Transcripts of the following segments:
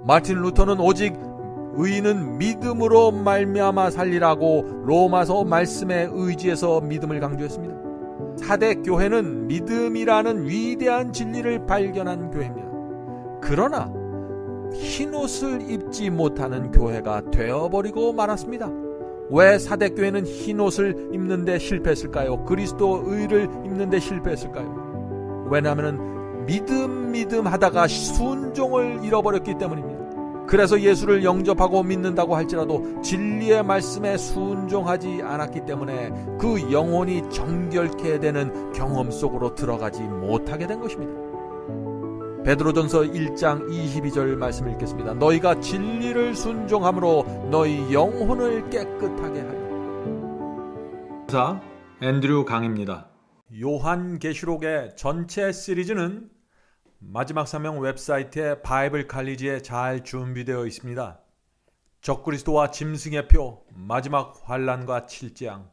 마틴 루터는 오직 의인은 믿음으로 말미암아 살리라고 로마서 말씀에 의지해서 믿음을 강조했습니다. 사대 교회는 믿음이라는 위대한 진리를 발견한 교회입니다. 그러나 흰옷을 입지 못하는 교회가 되어버리고 말았습니다. 왜 사대 교회는 흰옷을 입는데 실패했을까요? 그리스도 의를 입는데 실패했을까요? 왜냐하면 믿음 하다가 순종을 잃어버렸기 때문입니다. 그래서 예수를 영접하고 믿는다고 할지라도 진리의 말씀에 순종하지 않았기 때문에 그 영혼이 정결케 되는 경험 속으로 들어가지 못하게 된 것입니다. 베드로전서 1장 22절 말씀 읽겠습니다. 너희가 진리를 순종함으로 너희 영혼을 깨끗하게 하여. 자, 앤드류 강입니다. 요한계시록의 전체 시리즈는 마지막 사명 웹사이트의 바이블 칼리지에 잘 준비되어 있습니다. 적그리스도와 짐승의 표, 마지막 환란과 7재앙,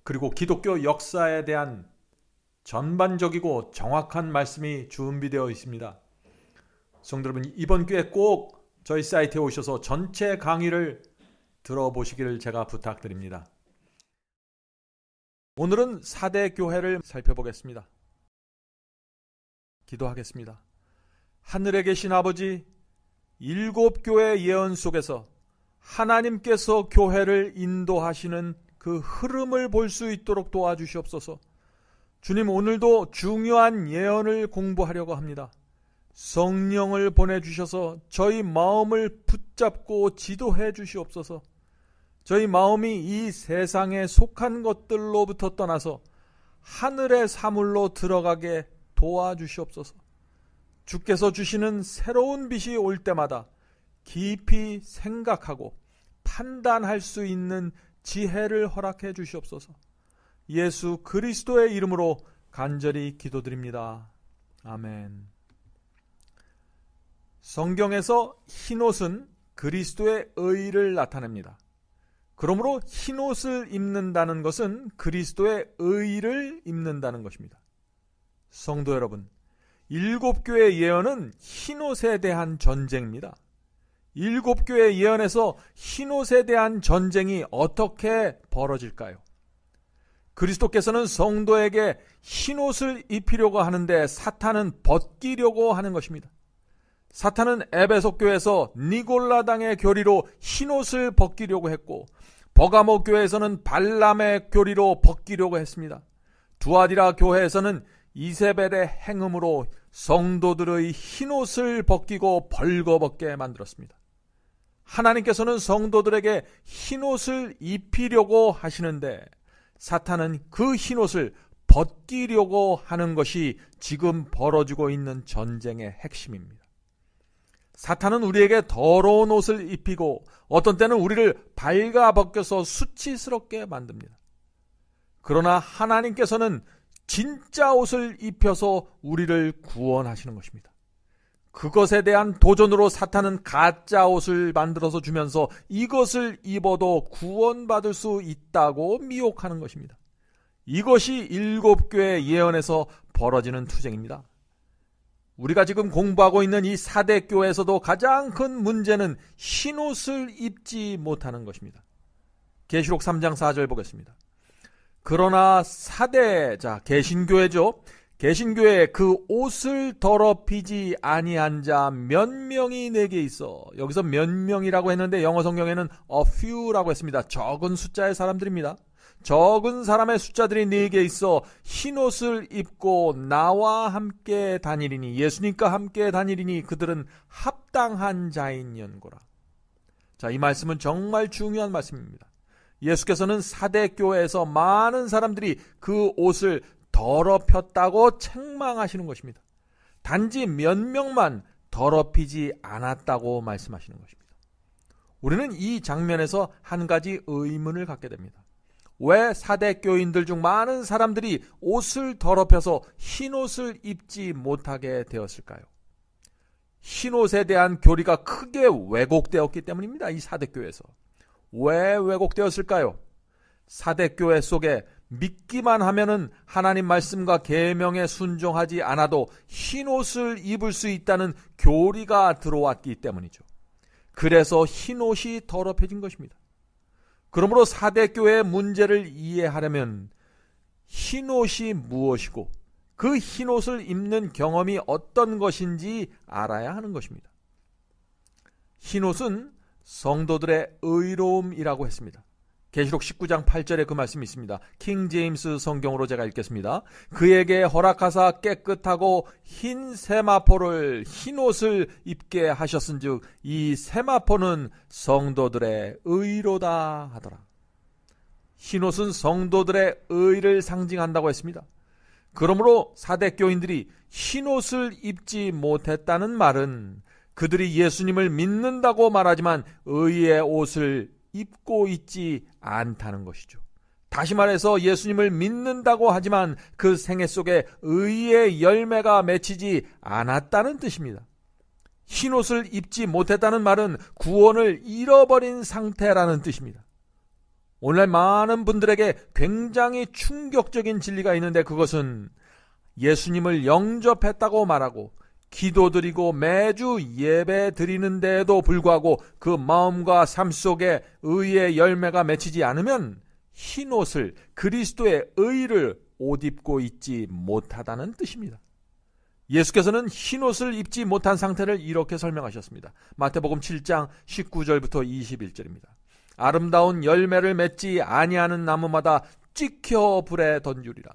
그리고 기독교 역사에 대한 전반적이고 정확한 말씀이 준비되어 있습니다. 성도 여러분, 이번 기회에 꼭 저희 사이트에 오셔서 전체 강의를 들어보시기를 제가 부탁드립니다. 오늘은 4대 교회를 살펴보겠습니다. 기도하겠습니다. 하늘에 계신 아버지, 7교회 예언 속에서 하나님께서 교회를 인도하시는 그 흐름을 볼 수 있도록 도와주시옵소서. 주님, 오늘도 중요한 예언을 공부하려고 합니다. 성령을 보내주셔서 저희 마음을 붙잡고 지도해 주시옵소서. 저희 마음이 이 세상에 속한 것들로부터 떠나서 하늘의 사물로 들어가게 도와주시옵소서. 주께서 주시는 새로운 빛이 올 때마다 깊이 생각하고 판단할 수 있는 지혜를 허락해 주시옵소서. 예수 그리스도의 이름으로 간절히 기도드립니다. 아멘. 성경에서 흰옷은 그리스도의 의를 나타냅니다. 그러므로 흰옷을 입는다는 것은 그리스도의 의를 입는다는 것입니다. 성도 여러분, 7교회 예언은 흰옷에 대한 전쟁입니다. 7교회 예언에서 흰옷에 대한 전쟁이 어떻게 벌어질까요? 그리스도께서는 성도에게 흰옷을 입히려고 하는데 사탄은 벗기려고 하는 것입니다. 사탄은 에베소 교회에서 니골라당의 교리로 흰옷을 벗기려고 했고, 버가모 교회에서는 발람의 교리로 벗기려고 했습니다. 두아디라 교회에서는 이세벨의 행음으로 성도들의 흰옷을 벗기고 벌거벗게 만들었습니다. 하나님께서는 성도들에게 흰옷을 입히려고 하시는데 사탄은 그 흰옷을 벗기려고 하는 것이 지금 벌어지고 있는 전쟁의 핵심입니다. 사탄은 우리에게 더러운 옷을 입히고 어떤 때는 우리를 발가벗겨서 수치스럽게 만듭니다. 그러나 하나님께서는 진짜 옷을 입혀서 우리를 구원하시는 것입니다. 그것에 대한 도전으로 사탄은 가짜 옷을 만들어서 주면서 이것을 입어도 구원받을 수 있다고 미혹하는 것입니다. 이것이 7교회 예언에서 벌어지는 투쟁입니다. 우리가 지금 공부하고 있는 이 4대 교회에서도 가장 큰 문제는 흰옷을 입지 못하는 것입니다. 계시록 3장 4절 보겠습니다. 그러나 4대, 개신교회죠. 개신교회에 그 옷을 더럽히지 아니한 자 몇 명이 내게 있어. 여기서 몇 명이라고 했는데 영어 성경에는 a few라고 했습니다. 적은 숫자의 사람들입니다. 적은 사람의 숫자들이 네게 있어 흰옷을 입고 나와 함께 다니리니, 예수님과 함께 다니리니 그들은 합당한 자인 연고라. 자, 이 말씀은 정말 중요한 말씀입니다. 예수께서는 4대 교회에서 많은 사람들이 그 옷을 더럽혔다고 책망하시는 것입니다. 단지 몇 명만 더럽히지 않았다고 말씀하시는 것입니다. 우리는 이 장면에서 한 가지 의문을 갖게 됩니다. 왜 4대 교인들 중 많은 사람들이 옷을 더럽혀서 흰옷을 입지 못하게 되었을까요? 흰옷에 대한 교리가 크게 왜곡되었기 때문입니다. 이 4대 교회에서. 왜 왜곡되었을까요? 4대 교회 속에 믿기만 하면은 하나님 말씀과 계명에 순종하지 않아도 흰옷을 입을 수 있다는 교리가 들어왔기 때문이죠. 그래서 흰옷이 더럽혀진 것입니다. 그러므로 사대교회의 문제를 이해하려면 흰옷이 무엇이고 그 흰옷을 입는 경험이 어떤 것인지 알아야 하는 것입니다. 흰옷은 성도들의 의로움이라고 했습니다. 계시록 19장 8절에 그 말씀이 있습니다. 킹 제임스 성경으로 제가 읽겠습니다. 그에게 허락하사 깨끗하고 흰 세마포를 흰옷을 입게 하셨은즉 이 세마포는 성도들의 의로다 하더라. 흰옷은 성도들의 의를 상징한다고 했습니다. 그러므로 사대교인들이 흰옷을 입지 못했다는 말은 그들이 예수님을 믿는다고 말하지만 의의 옷을 입고 있지 않다는 것이죠. 다시 말해서 예수님을 믿는다고 하지만 그 생애 속에 의의 열매가 맺히지 않았다는 뜻입니다. 흰옷을 입지 못했다는 말은 구원을 잃어버린 상태라는 뜻입니다. 오늘날 많은 분들에게 굉장히 충격적인 진리가 있는데 그것은 예수님을 영접했다고 말하고 기도드리고 매주 예배 드리는 데에도 불구하고 그 마음과 삶 속에 의의 열매가 맺히지 않으면 흰옷을 그리스도의 의를 옷 입고 있지 못하다는 뜻입니다. 예수께서는 흰옷을 입지 못한 상태를 이렇게 설명하셨습니다. 마태복음 7장 19절부터 21절입니다. 아름다운 열매를 맺지 아니하는 나무마다 찍혀 불에 던주리라.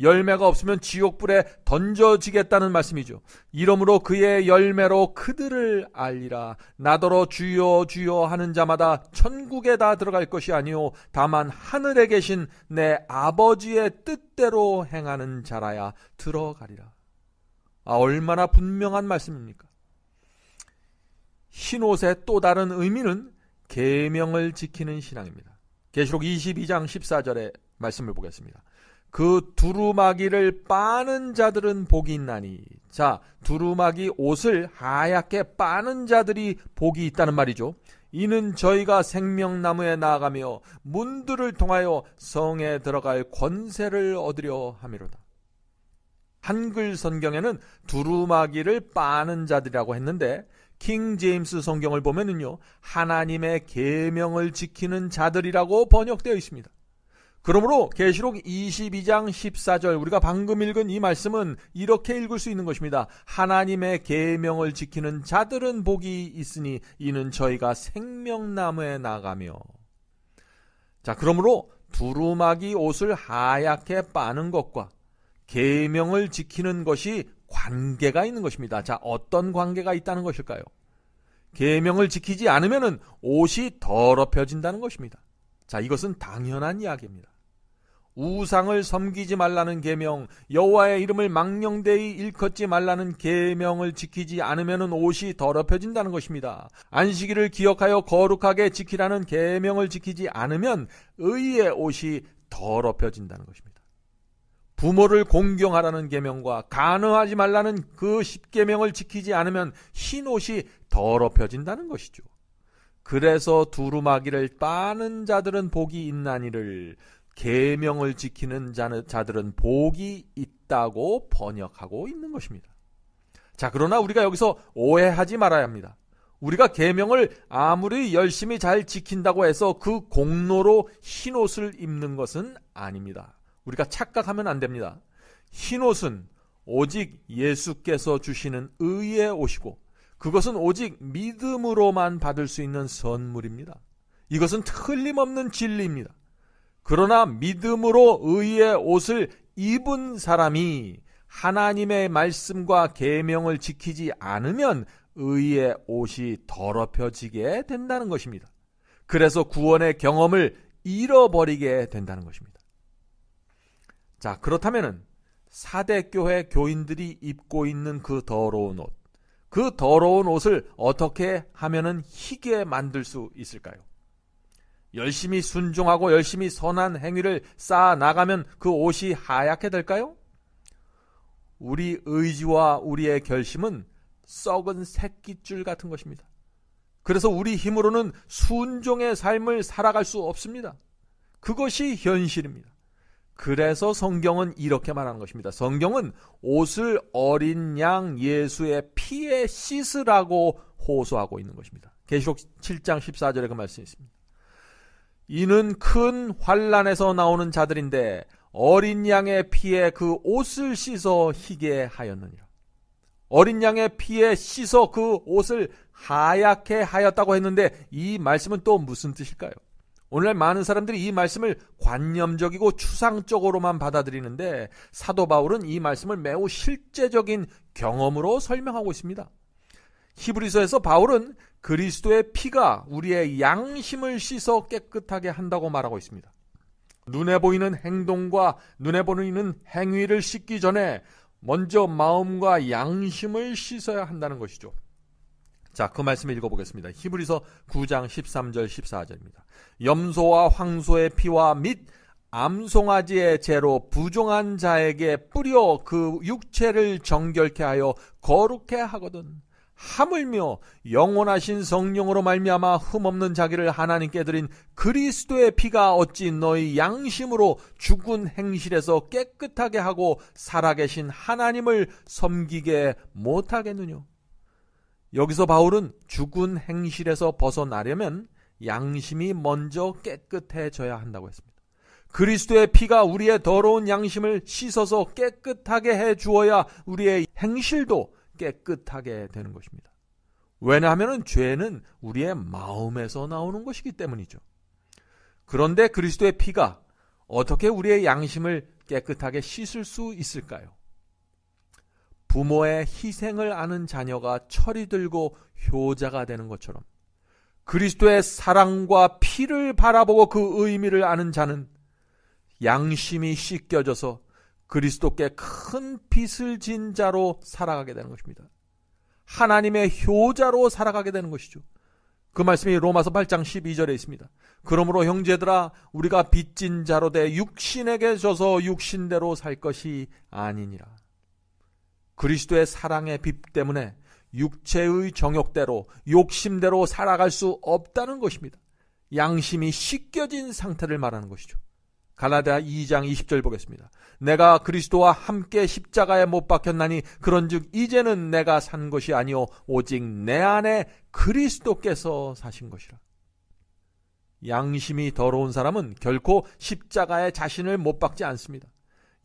열매가 없으면 지옥불에 던져지겠다는 말씀이죠. 이러므로 그의 열매로 그들을 알리라. 나더러 주여 주여 하는 자마다 천국에 다 들어갈 것이 아니요 다만 하늘에 계신 내 아버지의 뜻대로 행하는 자라야 들어가리라. 얼마나 분명한 말씀입니까? 흰옷의 또 다른 의미는 계명을 지키는 신앙입니다. 계시록 22장 14절의 말씀을 보겠습니다. 그 두루마기를 빠는 자들은 복이 있나니. 자, 두루마기 옷을 하얗게 빠는 자들이 복이 있다는 말이죠. 이는 저희가 생명나무에 나아가며 문들을 통하여 성에 들어갈 권세를 얻으려 함이로다. 한글 성경에는 두루마기를 빠는 자들이라고 했는데 킹 제임스 성경을 보면은요, 하나님의 계명을 지키는 자들이라고 번역되어 있습니다. 그러므로 계시록 22장 14절 우리가 방금 읽은 이 말씀은 이렇게 읽을 수 있는 것입니다. 하나님의 계명을 지키는 자들은 복이 있으니 이는 저희가 생명나무에 나가며. 자, 그러므로 두루마기 옷을 하얗게 빠는 것과 계명을 지키는 것이 관계가 있는 것입니다. 자, 어떤 관계가 있다는 것일까요? 계명을 지키지 않으면 옷이 더럽혀진다는 것입니다. 자, 이것은 당연한 이야기입니다. 우상을 섬기지 말라는 계명, 여호와의 이름을 망령되이 일컫지 말라는 계명을 지키지 않으면 옷이 더럽혀진다는 것입니다. 안식일을 기억하여 거룩하게 지키라는 계명을 지키지 않으면 의의 옷이 더럽혀진다는 것입니다. 부모를 공경하라는 계명과 간음하지 말라는 그 10계명을 지키지 않으면 흰옷이 더럽혀진다는 것이죠. 그래서 두루마기를 빠는 자들은 복이 있나니를 계명을 지키는 자들은 복이 있다고 번역하고 있는 것입니다. 자, 그러나 우리가 여기서 오해하지 말아야 합니다. 우리가 계명을 아무리 열심히 잘 지킨다고 해서 그 공로로 흰옷을 입는 것은 아닙니다. 우리가 착각하면 안 됩니다. 흰옷은 오직 예수께서 주시는 의의 옷이고 그것은 오직 믿음으로만 받을 수 있는 선물입니다. 이것은 틀림없는 진리입니다. 그러나 믿음으로 의의 옷을 입은 사람이 하나님의 말씀과 계명을 지키지 않으면 의의 옷이 더럽혀지게 된다는 것입니다. 그래서 구원의 경험을 잃어버리게 된다는 것입니다. 자, 그렇다면 사대교회 교인들이 입고 있는 그 더러운 옷, 그 더러운 옷을 어떻게 하면은 희게 만들 수 있을까요? 열심히 순종하고 열심히 선한 행위를 쌓아 나가면 그 옷이 하얗게 될까요? 우리 의지와 우리의 결심은 썩은 새끼줄 같은 것입니다. 그래서 우리 힘으로는 순종의 삶을 살아갈 수 없습니다. 그것이 현실입니다. 그래서 성경은 이렇게 말하는 것입니다. 성경은 옷을 어린 양 예수의 피에 씻으라고 호소하고 있는 것입니다. 계시록 7장 14절에 그 말씀이 있습니다. 이는 큰 환난에서 나오는 자들인데 어린 양의 피에 그 옷을 씻어 희게 하였느니라. 어린 양의 피에 씻어 그 옷을 하얗게 하였다고 했는데 이 말씀은 또 무슨 뜻일까요? 오늘날 많은 사람들이 이 말씀을 관념적이고 추상적으로만 받아들이는데 사도 바울은 이 말씀을 매우 실제적인 경험으로 설명하고 있습니다. 히브리서에서 바울은 그리스도의 피가 우리의 양심을 씻어 깨끗하게 한다고 말하고 있습니다. 눈에 보이는 행동과 눈에 보이는 행위를 씻기 전에 먼저 마음과 양심을 씻어야 한다는 것이죠. 자, 그 말씀을 읽어보겠습니다. 히브리서 9장 13절 14절입니다. 염소와 황소의 피와 및 암송아지의 죄로 부정한 자에게 뿌려 그 육체를 정결케 하여 거룩케 하거든. 하물며 영원하신 성령으로 말미암아 흠없는 자기를 하나님께 드린 그리스도의 피가 어찌 너희 양심으로 죽은 행실에서 깨끗하게 하고 살아계신 하나님을 섬기게 못하겠느냐. 여기서 바울은 죽은 행실에서 벗어나려면 양심이 먼저 깨끗해져야 한다고 했습니다. 그리스도의 피가 우리의 더러운 양심을 씻어서 깨끗하게 해 주어야 우리의 행실도 깨끗하게 되는 것입니다. 왜냐하면 죄는 우리의 마음에서 나오는 것이기 때문이죠. 그런데 그리스도의 피가 어떻게 우리의 양심을 깨끗하게 씻을 수 있을까요? 부모의 희생을 아는 자녀가 철이 들고 효자가 되는 것처럼 그리스도의 사랑과 피를 바라보고 그 의미를 아는 자는 양심이 씻겨져서 그리스도께 큰 빚을 진 자로 살아가게 되는 것입니다. 하나님의 효자로 살아가게 되는 것이죠. 그 말씀이 로마서 8장 12절에 있습니다. 그러므로 형제들아 우리가 빚진 자로 돼 육신에게 져서 육신대로 살 것이 아니니라. 그리스도의 사랑의 빚 때문에 육체의 정욕대로 욕심대로 살아갈 수 없다는 것입니다. 양심이 씻겨진 상태를 말하는 것이죠. 갈라디아 2장 20절 보겠습니다. 내가 그리스도와 함께 십자가에 못 박혔나니 그런즉 이제는 내가 산 것이 아니요 오직 내 안에 그리스도께서 사신 것이라. 양심이 더러운 사람은 결코 십자가에 자신을 못 박지 않습니다.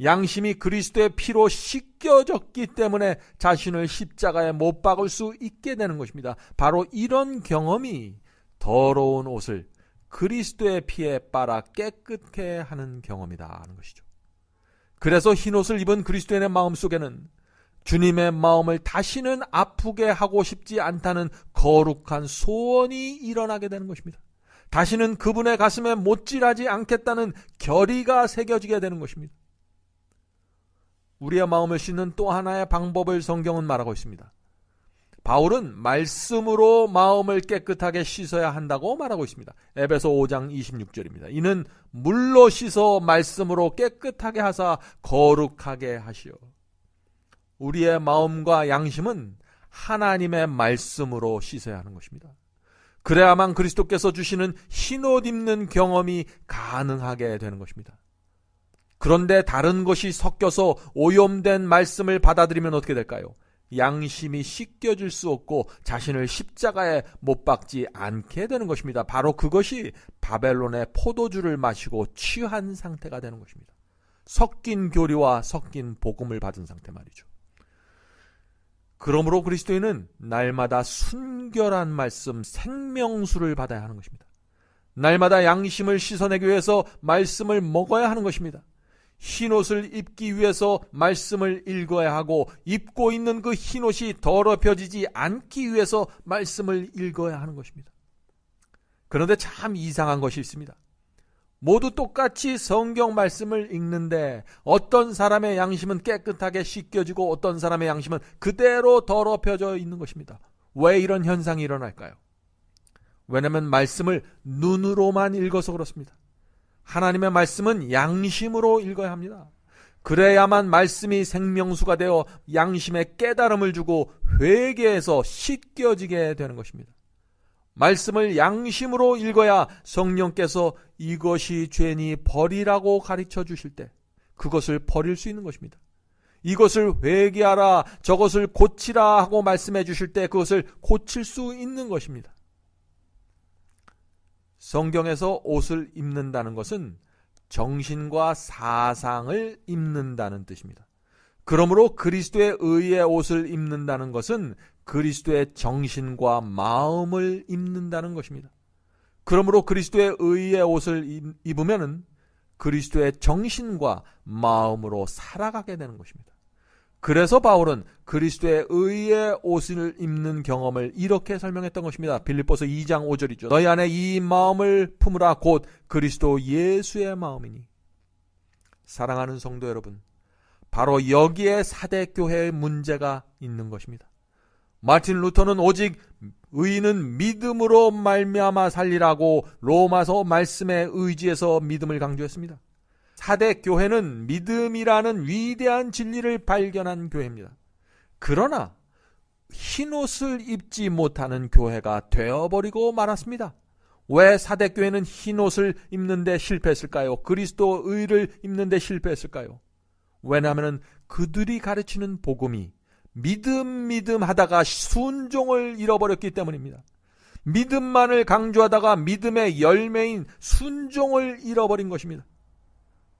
양심이 그리스도의 피로 씻겨졌기 때문에 자신을 십자가에 못 박을 수 있게 되는 것입니다. 바로 이런 경험이 더러운 옷을 그리스도의 피에 빨아 깨끗게 하는 경험이다 하는 것이죠. 그래서 흰옷을 입은 그리스도인의 마음속에는 주님의 마음을 다시는 아프게 하고 싶지 않다는 거룩한 소원이 일어나게 되는 것입니다. 다시는 그분의 가슴에 못질하지 않겠다는 결의가 새겨지게 되는 것입니다. 우리의 마음을 씻는 또 하나의 방법을 성경은 말하고 있습니다. 바울은 말씀으로 마음을 깨끗하게 씻어야 한다고 말하고 있습니다. 에베소 5장 26절입니다. 이는 물로 씻어 말씀으로 깨끗하게 하사 거룩하게 하시오. 우리의 마음과 양심은 하나님의 말씀으로 씻어야 하는 것입니다. 그래야만 그리스도께서 주시는 흰옷 입는 경험이 가능하게 되는 것입니다. 그런데 다른 것이 섞여서 오염된 말씀을 받아들이면 어떻게 될까요? 양심이 씻겨질 수 없고 자신을 십자가에 못 박지 않게 되는 것입니다. 바로 그것이 바벨론의 포도주를 마시고 취한 상태가 되는 것입니다. 섞인 교리와 섞인 복음을 받은 상태 말이죠. 그러므로 그리스도인은 날마다 순결한 말씀, 생명수를 받아야 하는 것입니다. 날마다 양심을 씻어내기 위해서 말씀을 먹어야 하는 것입니다. 흰옷을 입기 위해서 말씀을 읽어야 하고 입고 있는 그 흰옷이 더럽혀지지 않기 위해서 말씀을 읽어야 하는 것입니다. 그런데 참 이상한 것이 있습니다. 모두 똑같이 성경 말씀을 읽는데 어떤 사람의 양심은 깨끗하게 씻겨지고 어떤 사람의 양심은 그대로 더럽혀져 있는 것입니다. 왜 이런 현상이 일어날까요? 왜냐하면 말씀을 눈으로만 읽어서 그렇습니다. 하나님의 말씀은 양심으로 읽어야 합니다. 그래야만 말씀이 생명수가 되어 양심에 깨달음을 주고 회개해서 씻겨지게 되는 것입니다. 말씀을 양심으로 읽어야 성령께서 이것이 죄니 버리라고 가르쳐 주실 때 그것을 버릴 수 있는 것입니다. 이것을 회개하라, 저것을 고치라 하고 말씀해 주실 때 그것을 고칠 수 있는 것입니다. 성경에서 옷을 입는다는 것은 정신과 사상을 입는다는 뜻입니다. 그러므로 그리스도의 의의 옷을 입는다는 것은 그리스도의 정신과 마음을 입는다는 것입니다. 그러므로 그리스도의 의의 옷을 입으면 그리스도의 정신과 마음으로 살아가게 되는 것입니다. 그래서 바울은 그리스도의 의의 옷을 입는 경험을 이렇게 설명했던 것입니다. 빌립보서 2장 5절이죠. 너희 안에 이 마음을 품으라 곧 그리스도 예수의 마음이니. 사랑하는 성도 여러분, 바로 여기에 사대교회의 문제가 있는 것입니다. 마틴 루터는 오직 의인은 믿음으로 말미암아 살리라고 로마서 말씀에 의지해서 믿음을 강조했습니다. 사대교회는 믿음이라는 위대한 진리를 발견한 교회입니다. 그러나 흰옷을 입지 못하는 교회가 되어버리고 말았습니다. 왜 사대교회는 흰옷을 입는데 실패했을까요? 그리스도 의를 입는데 실패했을까요? 왜냐하면 그들이 가르치는 복음이 믿음 하다가 순종을 잃어버렸기 때문입니다. 믿음만을 강조하다가 믿음의 열매인 순종을 잃어버린 것입니다.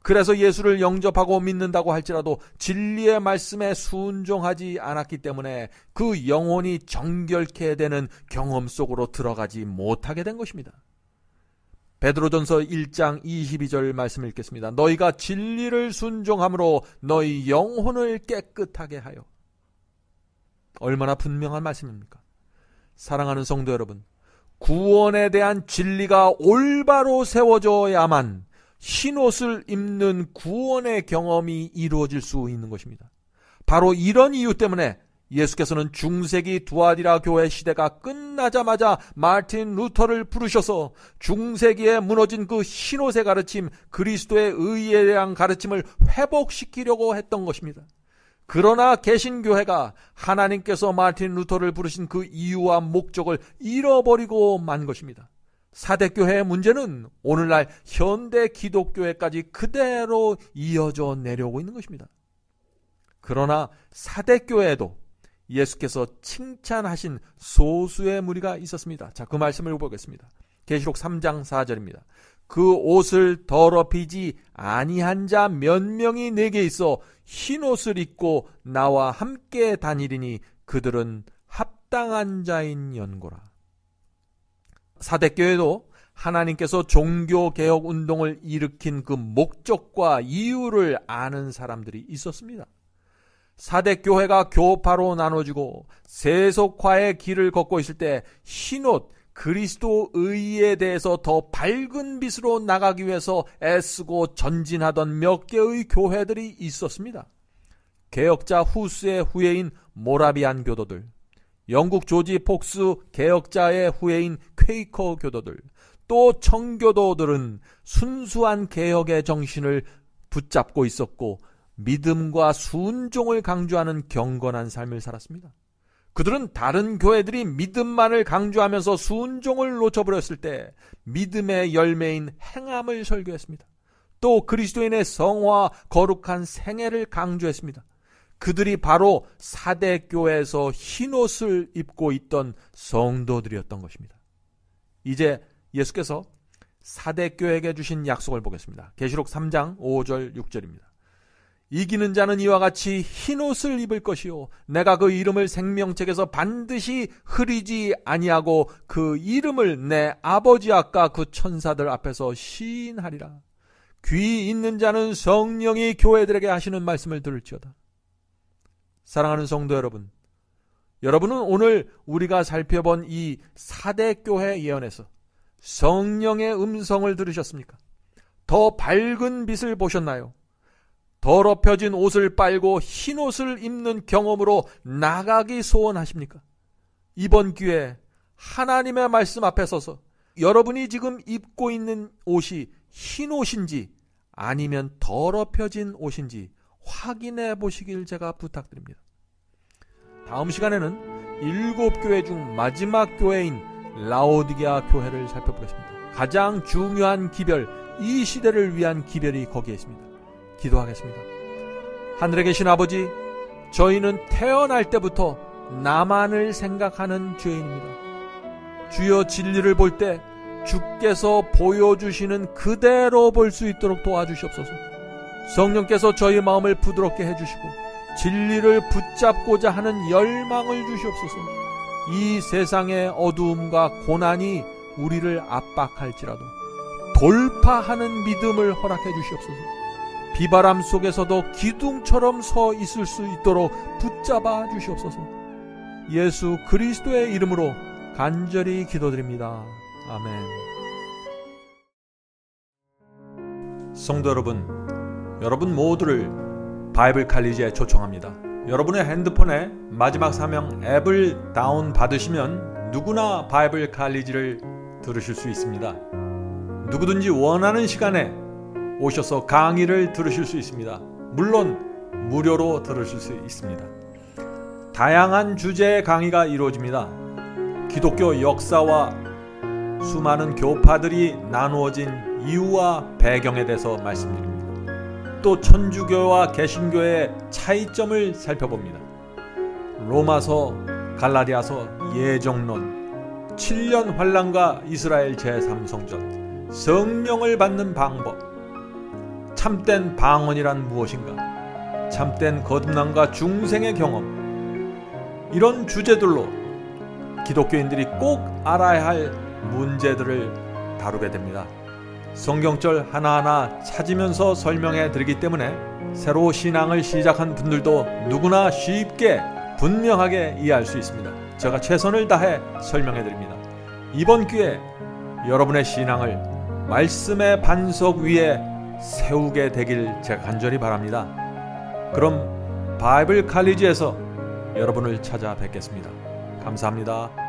그래서 예수를 영접하고 믿는다고 할지라도 진리의 말씀에 순종하지 않았기 때문에 그 영혼이 정결케 되는 경험 속으로 들어가지 못하게 된 것입니다. 베드로전서 1장 22절 말씀 읽겠습니다. 너희가 진리를 순종함으로 너희 영혼을 깨끗하게 하여. 얼마나 분명한 말씀입니까? 사랑하는 성도 여러분, 구원에 대한 진리가 올바로 세워져야만 흰옷을 입는 구원의 경험이 이루어질 수 있는 것입니다. 바로 이런 이유 때문에 예수께서는 중세기 두아디라 교회 시대가 끝나자마자 마틴 루터를 부르셔서 중세기에 무너진 그 흰옷의 가르침, 그리스도의 의에 대한 가르침을 회복시키려고 했던 것입니다. 그러나 개신교회가 하나님께서 마틴 루터를 부르신 그 이유와 목적을 잃어버리고 만 것입니다. 사대교회의 문제는 오늘날 현대 기독교회까지 그대로 이어져 내려오고 있는 것입니다. 그러나 사대교회에도 예수께서 칭찬하신 소수의 무리가 있었습니다. 자, 그 말씀을 보겠습니다. 계시록 3장 4절입니다. 그 옷을 더럽히지 아니한 자 몇 명이 내게 있어 흰옷을 입고 나와 함께 다니리니 그들은 합당한 자인 연고라. 사대교회도 하나님께서 종교개혁 운동을 일으킨 그 목적과 이유를 아는 사람들이 있었습니다. 사대교회가 교파로 나눠지고 세속화의 길을 걷고 있을 때 흰옷, 그리스도 의에 대해서 더 밝은 빛으로 나가기 위해서 애쓰고 전진하던 몇 개의 교회들이 있었습니다. 개혁자 후스의 후예인 모라비안 교도들, 영국 조지 폭스 개혁자의 후예인 퀘이커 교도들, 또 청교도들은 순수한 개혁의 정신을 붙잡고 있었고 믿음과 순종을 강조하는 경건한 삶을 살았습니다. 그들은 다른 교회들이 믿음만을 강조하면서 순종을 놓쳐버렸을 때 믿음의 열매인 행함을 설교했습니다. 또 그리스도인의 성화, 거룩한 생애를 강조했습니다. 그들이 바로 사대교회에서 흰옷을 입고 있던 성도들이었던 것입니다. 이제 예수께서 사대교회에게 주신 약속을 보겠습니다. 계시록 3장 5절 6절입니다. 이기는 자는 이와 같이 흰옷을 입을 것이요 내가 그 이름을 생명책에서 반드시 흐리지 아니하고 그 이름을 내 아버지 아까 그 천사들 앞에서 시인하리라. 귀 있는 자는 성령이 교회들에게 하시는 말씀을 들을지어다. 사랑하는 성도 여러분, 여러분은 오늘 우리가 살펴본 이 사대교회 예언에서 성령의 음성을 들으셨습니까? 더 밝은 빛을 보셨나요? 더럽혀진 옷을 빨고 흰 옷을 입는 경험으로 나가기 소원하십니까? 이번 기회에 하나님의 말씀 앞에 서서 여러분이 지금 입고 있는 옷이 흰 옷인지 아니면 더럽혀진 옷인지 확인해 보시길 제가 부탁드립니다. 다음 시간에는 7교회 중 마지막 교회인 라오디게아 교회를 살펴보겠습니다. 가장 중요한 기별, 이 시대를 위한 기별이 거기에 있습니다. 기도하겠습니다. 하늘에 계신 아버지, 저희는 태어날 때부터 나만을 생각하는 죄인입니다. 주여, 진리를 볼 때 주께서 보여주시는 그대로 볼 수 있도록 도와주시옵소서. 성령께서 저희 마음을 부드럽게 해주시고 진리를 붙잡고자 하는 열망을 주시옵소서. 이 세상의 어두움과 고난이 우리를 압박할지라도 돌파하는 믿음을 허락해 주시옵소서. 비바람 속에서도 기둥처럼 서 있을 수 있도록 붙잡아 주시옵소서. 예수 그리스도의 이름으로 간절히 기도드립니다. 아멘. 성도 여러분, 여러분 모두를 바이블 칼리지에 초청합니다. 여러분의 핸드폰에 마지막 사명 앱을 다운받으시면 누구나 바이블 칼리지를 들으실 수 있습니다. 누구든지 원하는 시간에 오셔서 강의를 들으실 수 있습니다. 물론 무료로 들으실 수 있습니다. 다양한 주제의 강의가 이루어집니다. 기독교 역사와 수많은 교파들이 나누어진 이유와 배경에 대해서 말씀드립니다. 또 천주교와 개신교의 차이점을 살펴봅니다. 로마서, 갈라디아서, 예정론, 7년 환란과 이스라엘 제3성전, 성령을 받는 방법, 참된 방언이란 무엇인가, 참된 거듭남과 중생의 경험, 이런 주제들로 기독교인들이 꼭 알아야 할 문제들을 다루게 됩니다. 성경절 하나하나 찾으면서 설명해 드리기 때문에 새로 신앙을 시작한 분들도 누구나 쉽게 분명하게 이해할 수 있습니다. 제가 최선을 다해 설명해 드립니다. 이번 기회에 여러분의 신앙을 말씀의 반석 위에 세우게 되길 제가 간절히 바랍니다. 그럼 바이블 칼리지에서 여러분을 찾아뵙겠습니다. 감사합니다.